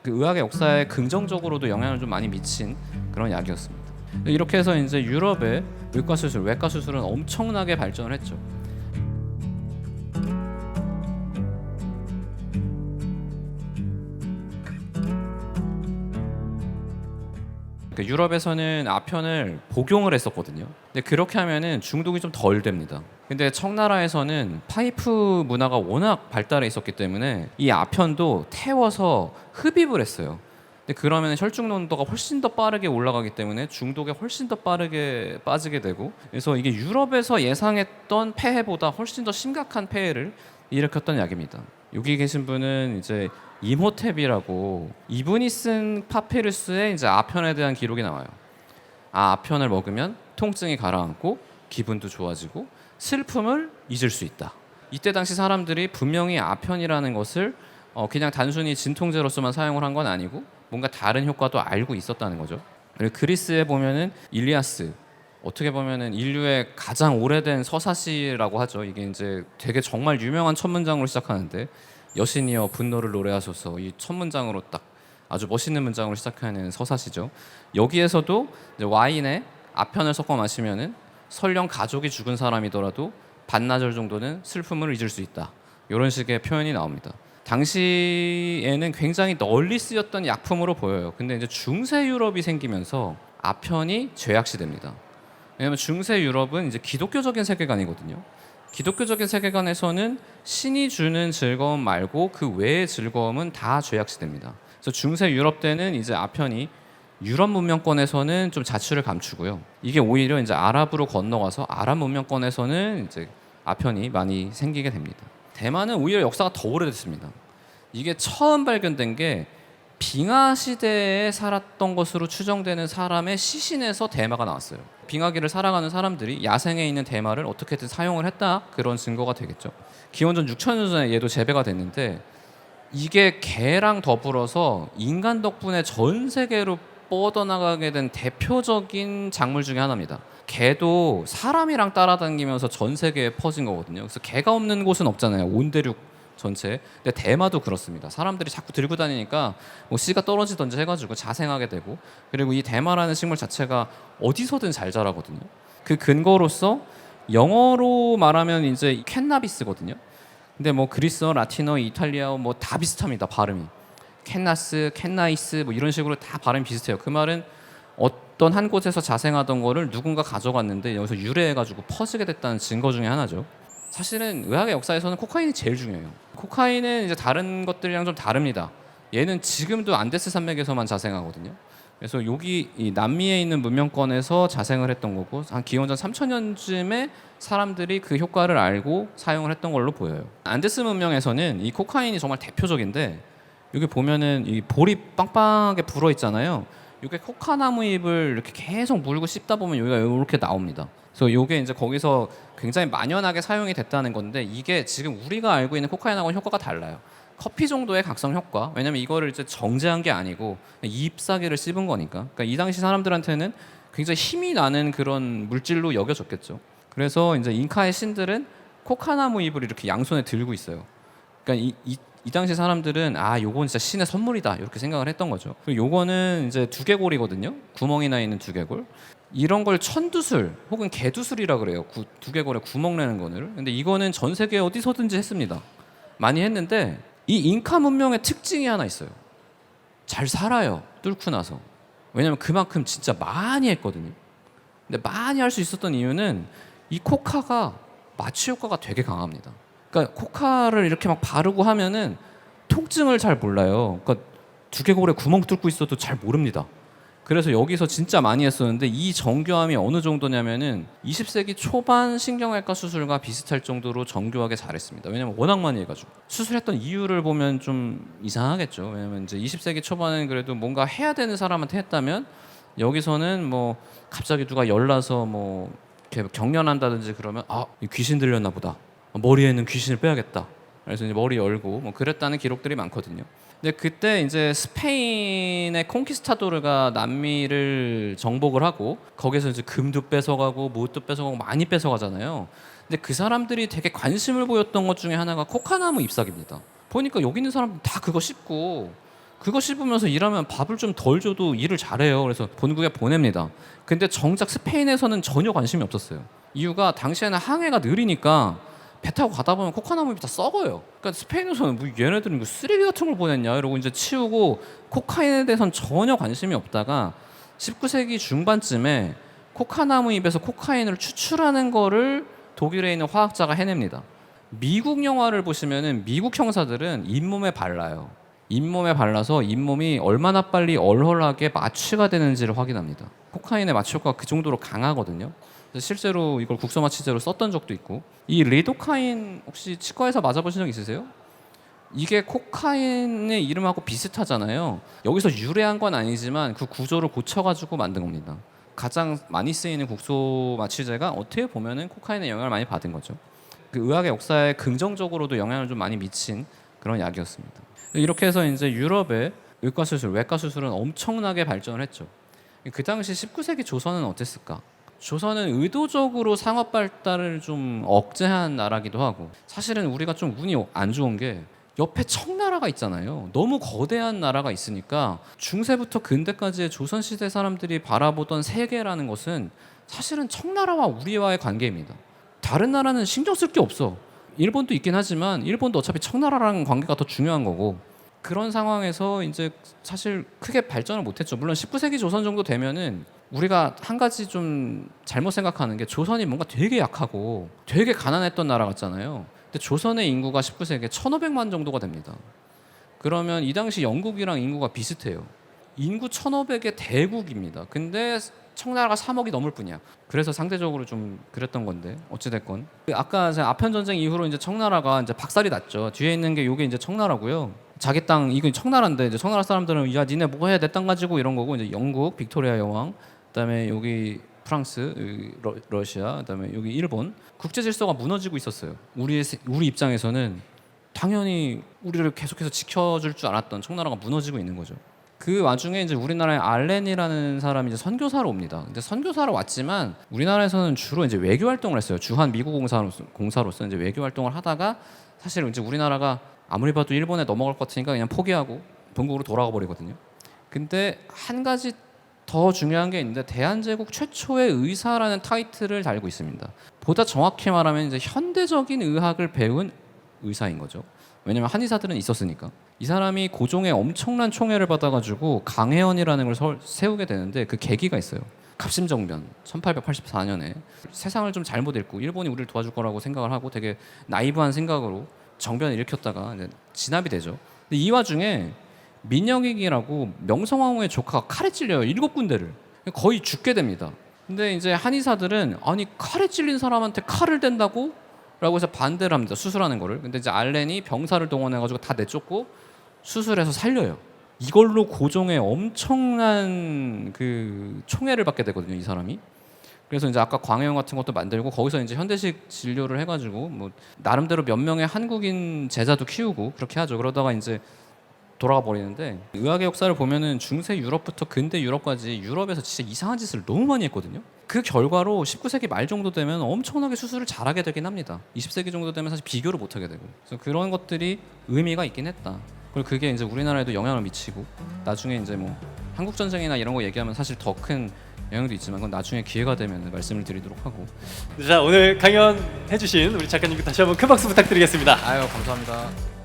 그 의학의 역사에 긍정적으로도 영향을 좀 많이 미친 그런 약이었습니다. 이렇게 해서 이제 유럽의 의과 수술, 외과 수술은 엄청나게 발전을 했죠. 유럽에서는 아편을 복용을 했었거든요. 근데 그렇게 하면은 중독이 좀 덜 됩니다. 근데 청나라에서는 파이프 문화가 워낙 발달해 있었기 때문에 이 아편도 태워서 흡입을 했어요. 근데 그러면 혈중 농도가 훨씬 더 빠르게 올라가기 때문에 중독에 훨씬 더 빠르게 빠지게 되고, 그래서 이게 유럽에서 예상했던 폐해보다 훨씬 더 심각한 폐해를 일으켰던 약입니다. 여기 계신 분은 이제 임호텝이라고, 이분이 쓴 파피루스에 이제 아편에 대한 기록이 나와요. 아편을 먹으면 통증이 가라앉고 기분도 좋아지고 슬픔을 잊을 수 있다. 이때 당시 사람들이 분명히 아편이라는 것을 그냥 단순히 진통제로서만 사용을 한 건 아니고 뭔가 다른 효과도 알고 있었다는 거죠. 그리고 그리스에 보면은 일리아스, 어떻게 보면은 인류의 가장 오래된 서사시라고 하죠. 이게 이제 되게 정말 유명한 첫 문장으로 시작하는데, 여신이여 분노를 노래하소서, 이 첫 문장으로 딱 아주 멋있는 문장으로 시작하는 서사시죠. 여기에서도 이제 와인에 아편을 섞어 마시면은 설령 가족이 죽은 사람이더라도 반나절 정도는 슬픔을 잊을 수 있다. 이런 식의 표현이 나옵니다. 당시에는 굉장히 널리 쓰였던 약품으로 보여요. 근데 이제 중세 유럽이 생기면서 아편이 죄악시됩니다. 왜냐하면 중세 유럽은 이제 기독교적인 세계관이거든요. 기독교적인 세계관에서는 신이 주는 즐거움 말고 그 외의 즐거움은 다 죄악시됩니다. 그래서 중세 유럽 때는 이제 아편이 유럽 문명권에서는 좀 자취를 감추고요. 이게 오히려 이제 아랍으로 건너가서 아랍 문명권에서는 이제 아편이 많이 생기게 됩니다. 대만은 오히려 역사가 더 오래됐습니다. 이게 처음 발견된 게 빙하 시대에 살았던 것으로 추정되는 사람의 시신에서 대마가 나왔어요. 빙하기를 살아가는 사람들이 야생에 있는 대마를 어떻게든 사용을 했다, 그런 증거가 되겠죠. 기원전 6천년 전에 얘도 재배가 됐는데, 이게 개랑 더불어서 인간 덕분에 전 세계로 뻗어나가게 된 대표적인 작물 중에 하나입니다. 개도 사람이랑 따라다니면서 전 세계에 퍼진 거거든요. 그래서 개가 없는 곳은 없잖아요, 온 대륙 전체. 근데 대마도 그렇습니다. 사람들이 자꾸 들고 다니니까 뭐 씨가 떨어지던지 해가지고 자생하게 되고, 그리고 이 대마라는 식물 자체가 어디서든 잘 자라거든요. 그 근거로서 영어로 말하면 이제 캔나비스거든요. 근데 뭐 그리스어, 라틴어, 이탈리아어 뭐 다 비슷합니다, 발음이. 캔나스, 캔나이스 뭐 이런 식으로 다 발음이 비슷해요. 그 말은 어떤 한 곳에서 자생하던 거를 누군가 가져갔는데 여기서 유래해가지고 퍼지게 됐다는 증거 중에 하나죠. 사실은 의학의 역사에서는 코카인이 제일 중요해요. 코카인은 이제 다른 것들이랑 좀 다릅니다. 얘는 지금도 안데스 산맥에서만 자생하거든요. 그래서 여기 이 남미에 있는 문명권에서 자생을 했던 거고, 한 기원전 3000년쯤에 사람들이 그 효과를 알고 사용을 했던 걸로 보여요. 안데스 문명에서는 이 코카인이 정말 대표적인데, 여기 보면은 이 볼이 빵빵하게 불어 있잖아요. 이게 코카나무 잎을 이렇게 계속 물고 씹다 보면 여기가 이렇게 나옵니다. 그래서 이게 이제 거기서 굉장히 만연하게 사용이 됐다는 건데, 이게 지금 우리가 알고 있는 코카인하고는 효과가 달라요. 커피 정도의 각성 효과. 왜냐면 이거를 이제 정제한 게 아니고 잎사귀를 씹은 거니까. 그러니까 이 당시 사람들한테는 굉장히 힘이 나는 그런 물질로 여겨졌겠죠. 그래서 이제 잉카의 신들은 코카나무 잎을 이렇게 양손에 들고 있어요. 그러니까 이 당시 사람들은 요건 진짜 신의 선물이다, 이렇게 생각을 했던 거죠. 그리고 요거는 이제 두개골이거든요. 구멍이 나 있는 두개골. 이런 걸 천두술 혹은 개두술이라 그래요. 두개골에 구멍 내는 거를. 근데 이거는 전 세계 어디서든지 했습니다. 많이 했는데 이 잉카 문명의 특징이 하나 있어요. 잘 살아요, 뚫고 나서. 왜냐면 그만큼 진짜 많이 했거든요. 근데 많이 할 수 있었던 이유는 이 코카가 마취 효과가 되게 강합니다. 그러니까 코카를 이렇게 막 바르고 하면은 통증을 잘 몰라요. 그러니까 두개골에 구멍 뚫고 있어도 잘 모릅니다. 그래서 여기서 진짜 많이 했었는데, 이 정교함이 어느 정도냐면은 20세기 초반 신경외과 수술과 비슷할 정도로 정교하게 잘했습니다. 왜냐면 워낙 많이 해가지고. 수술했던 이유를 보면 좀 이상하겠죠. 왜냐면 이제 20세기 초반엔 그래도 뭔가 해야 되는 사람한테 했다면, 여기서는 뭐 갑자기 누가 열나서 뭐 이렇게 경련한다든지 그러면 귀신 들렸나 보다, 머리에는 귀신을 빼야겠다, 그래서 이제 머리 열고 뭐 그랬다는 기록들이 많거든요. 근데 그때 이제 스페인의 콩키스타도르가 남미를 정복을 하고, 거기서 이제 금도 뺏어가고 무엇도 뺏어가고 많이 뺏어가잖아요. 근데 그 사람들이 되게 관심을 보였던 것 중에 하나가 코카나무 잎사귀입니다. 보니까 여기 있는 사람들 다 그거 씹고 그거 씹으면서 일하면 밥을 좀 덜 줘도 일을 잘해요. 그래서 본국에 보냅니다. 근데 정작 스페인에서는 전혀 관심이 없었어요. 이유가 당시에는 항해가 느리니까 배 타고 가다 보면 코카나무 잎이 다 썩어요. 그러니까 스페인에서는 뭐 얘네들은 뭐 쓰레기 같은 걸 보냈냐 이러고 이제 치우고 코카인에 대해서는 전혀 관심이 없다가 19세기 중반쯤에 코카나무 잎에서 코카인을 추출하는 거를 독일에 있는 화학자가 해냅니다. 미국 영화를 보시면은 미국 형사들은 잇몸에 발라요. 잇몸에 발라서 잇몸이 얼마나 빨리 얼얼하게 마취가 되는지를 확인합니다. 코카인의 마취 효과가 그 정도로 강하거든요. 그래서 실제로 이걸 국소 마취제로 썼던 적도 있고. 이 리도카인 혹시 치과에서 맞아보신 적 있으세요? 이게 코카인의 이름하고 비슷하잖아요. 여기서 유래한 건 아니지만 그 구조를 고쳐가지고 만든 겁니다. 가장 많이 쓰이는 국소 마취제가 어떻게 보면은 코카인의 영향을 많이 받은 거죠. 그 의학의 역사에 긍정적으로도 영향을 좀 많이 미친 그런 약이었습니다. 이렇게 해서 이제 유럽의 의과 수술, 외과 수술은 엄청나게 발전을 했죠. 그 당시 19세기 조선은 어땠을까? 조선은 의도적으로 상업 발달을 좀 억제한 나라기도 하고, 사실은 우리가 좀 운이 안 좋은 게 옆에 청나라가 있잖아요. 너무 거대한 나라가 있으니까 중세부터 근대까지의 조선시대 사람들이 바라보던 세계라는 것은 사실은 청나라와 우리와의 관계입니다. 다른 나라는 신경 쓸 게 없어. 일본도 있긴 하지만 일본도 어차피 청나라랑 관계가 더 중요한 거고, 그런 상황에서 이제 사실 크게 발전을 못했죠. 물론 19세기 조선 정도 되면은 우리가 한 가지 좀 잘못 생각하는 게 조선이 뭔가 되게 약하고 되게 가난했던 나라 같잖아요. 근데 조선의 인구가 19세기에 1,500만 정도가 됩니다. 그러면 이 당시 영국이랑 인구가 비슷해요. 인구 1,500의 대국입니다. 근데 청나라가 3억이 넘을 뿐이야. 그래서 상대적으로 좀 그랬던 건데 어찌됐건 아까 아편 전쟁 이후로 이제 청나라가 이제 박살이 났죠. 뒤에 있는 게 요게 이제 청나라고요. 자기 땅 이건 청나라인데 이제 청나라 사람들은 야 니네 뭐 해 내 땅 가지고 이런 거고, 이제 영국 빅토리아 여왕, 그다음에 여기 프랑스, 여기 러시아, 그다음에 여기 일본, 국제 질서가 무너지고 있었어요. 우리 입장에서는 당연히 우리를 계속해서 지켜줄 줄 알았던 청나라가 무너지고 있는 거죠. 그 와중에 이제 우리나라에 알렌이라는 사람이 이제 선교사로 옵니다. 근데 선교사로 왔지만 우리나라에서는 주로 이제 외교 활동을 했어요. 주한 미국 공사로서 이제 외교 활동을 하다가, 사실 이제 우리나라가 아무리 봐도 일본에 넘어갈 것 같으니까 그냥 포기하고 본국으로 돌아가 버리거든요. 근데 한 가지 더 중요한 게 있는데, 대한제국 최초의 의사라는 타이틀을 달고 있습니다. 보다 정확히 말하면 이제 현대적인 의학을 배운 의사인 거죠. 왜냐면 한의사들은 있었으니까. 이 사람이 고종의 엄청난 총애를 받아가지고 강혜원이라는 걸 세우게 되는데, 그 계기가 있어요. 갑심정변 1884년에 세상을 좀 잘못 읽고 일본이 우리를 도와줄 거라고 생각을 하고 되게 나이브한 생각으로 정변을 일으켰다가 이제 진압이 되죠. 근데 이 와중에 민영익이라고 명성황후의 조카가 칼에 찔려요. 7군데를. 거의 죽게 됩니다. 근데 이제 한의사들은 아니 칼에 찔린 사람한테 칼을 댄다고? 라고 해서 반대를 합니다. 수술하는 거를. 근데 이제 알렌이 병사를 동원해가지고 다 내쫓고 수술해서 살려요. 이걸로 고종의 엄청난 그 총애를 받게 되거든요, 이 사람이. 그래서 이제 아까 광해영 같은 것도 만들고 거기서 이제 현대식 진료를 해가지고 뭐 나름대로 몇 명의 한국인 제자도 키우고 그렇게 하죠. 그러다가 이제 돌아가 버리는데, 의학의 역사를 보면은 중세 유럽부터 근대 유럽까지 유럽에서 진짜 이상한 짓을 너무 많이 했거든요. 그 결과로 19세기 말 정도 되면 엄청나게 수술을 잘하게 되긴 합니다. 20세기 정도 되면 사실 비교를 못 하게 되고. 그래서 그런 것들이 의미가 있긴 했다. 그리고 그게 이제 우리나라에도 영향을 미치고, 나중에 이제 뭐 한국 전쟁이나 이런 거 얘기하면 사실 더 큰 영향도 있지만 그건 나중에 기회가 되면 말씀을 드리도록 하고. 자, 오늘 강연해주신 우리 작가님께 다시 한번 큰 박수 부탁드리겠습니다. 아유 감사합니다.